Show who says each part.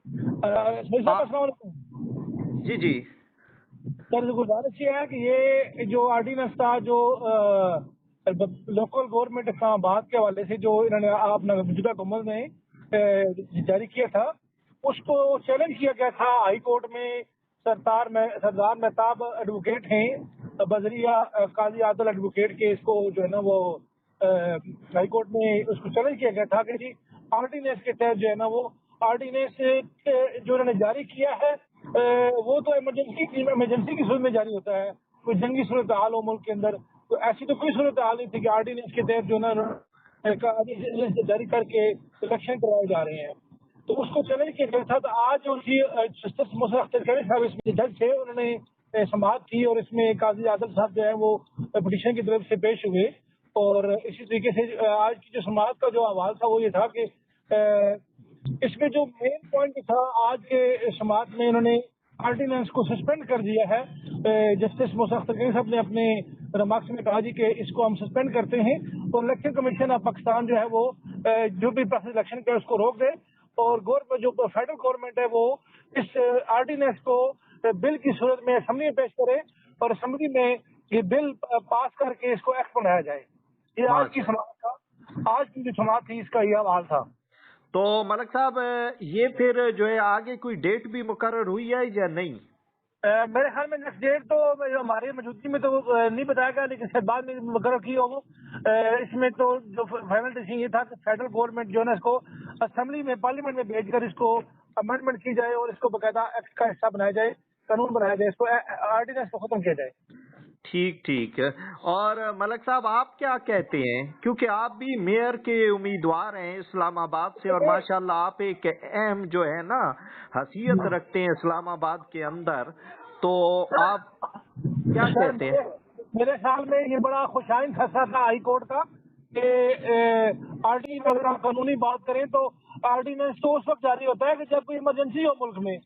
Speaker 1: صاحب السلام علیکم
Speaker 2: جی جی
Speaker 1: سر، گزارش یہ ہے کہ یہ جو آرڈیننس تھا جو لوکل گورنمنٹ اسلام آباد کے حوالے سے جو انہوں نے آپ موجودہ حکومت نے جاری کیا تھا، اس کو چیلنج کیا گیا تھا ہائی کورٹ میں۔ سردار مہتاب ایڈوکیٹ ہیں، بذریعہ قاضی عادل ایڈوکیٹ کے، اس کو جو ہے نا وہ ہائی کورٹ میں اس کو چیلنج کیا گیا تھا کہ جی آرڈیننس کے تحت جو ہے نا وہ آرڈیننس جو انہوں نے جاری کیا ہے وہ تو ایمرجنسی کی صورت میں جاری ہوتا ہے، کوئی جنگی صورتحال ہو ملک کے اندر، تو ایسی تو کوئی صورتحال نہیں تھی کہ آرڈیننس کے تحت جو نا جاری کر کے الیکشن کروائے جا رہے ہیں۔ تو اس کو چیلنج کیا گیا تھا، تو آج جسٹس مصعب اختر شریف صاحب اس میں جج تھے، انہوں نے سماعت کی اور اس میں قاضی عادل صاحب جو ہے وہ پٹیشن کی طرف سے پیش ہوئے، اور اسی طریقے سے آج کی جو سماعت کا جو حوال تھا وہ یہ تھا کہ اس میں جو مین پوائنٹ تھا آج کے سماعت میں، انہوں نے آرڈیننس کو سسپینڈ کر دیا ہے۔ جسٹس مصعب اختر شریف صاحب نے اپنے ریمارکس میں کہا جی کہ اس کو ہم سسپینڈ کرتے ہیں، اور الیکشن کمیشن آف پاکستان جو ہے وہ جو بھی پروسیس الیکشن کا اس کو روک دے، اور جو فیڈرل گورنمنٹ ہے وہ اس آرڈیننس کو بل کی صورت میں اسمبلی میں پیش کرے، اور اسمبلی میں یہ بل پاس کر کے اس کو ایکٹ بنایا جائے۔ یہ آج کی سماعت تھا، آج کی جو سماعت تھی اس کا یہ حوال تھا۔
Speaker 2: تو ملک صاحب یہ پھر جو ہے آگے کوئی ڈیٹ بھی مقرر ہوئی ہے یا نہیں؟
Speaker 1: میرے خیال میں نیکسٹ ڈیٹ تو ہماری موجودگی میں تو نہیں بتایا گیا، لیکن شاید بعد میں مقرر کی ہوگا۔ اس میں تو جو فائنل ڈیسیژن یہ تھا کہ فیڈرل گورنمنٹ جو ہے نا اس کو اسمبلی میں پارلیمنٹ میں بھیج کر اس کو امینڈمنٹ کی جائے، اور اس کو باقاعدہ ایکٹ کا حصہ بنایا جائے، قانون بنایا جائے، اس کو آرڈیننس کو ختم کیا جائے۔
Speaker 2: ٹھیک اور ملک صاحب آپ کیا کہتے ہیں، کیونکہ آپ بھی میئر کے امیدوار ہیں اسلام آباد سے، اور ماشاءاللہ آپ ایک اہم جو ہے نا حیثیت رکھتے ہیں اسلام آباد کے اندر، تو آپ کیا کہتے ہیں؟
Speaker 1: میرے خیال میں یہ بڑا خوشائن فیصلہ تھا ہائی کورٹ کا کہ آرڈیننس، اگر ہم قانونی بات کریں تو آرڈیننس تو اس وقت جاری ہوتا ہے کہ جب کوئی ایمرجنسی ہو ملک میں،